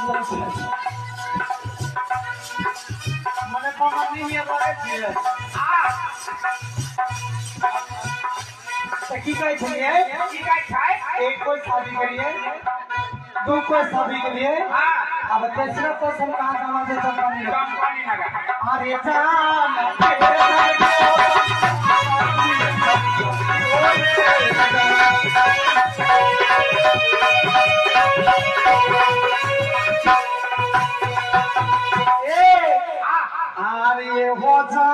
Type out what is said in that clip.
મને પમની મે બોલે છે આ की काय चाहिए की काय खाए एक को शादी के लिए दो को शादी के लिए हां अब तीसरा पर्सन कहां कहां से कंपनी लगा अरे जान अरे हो जा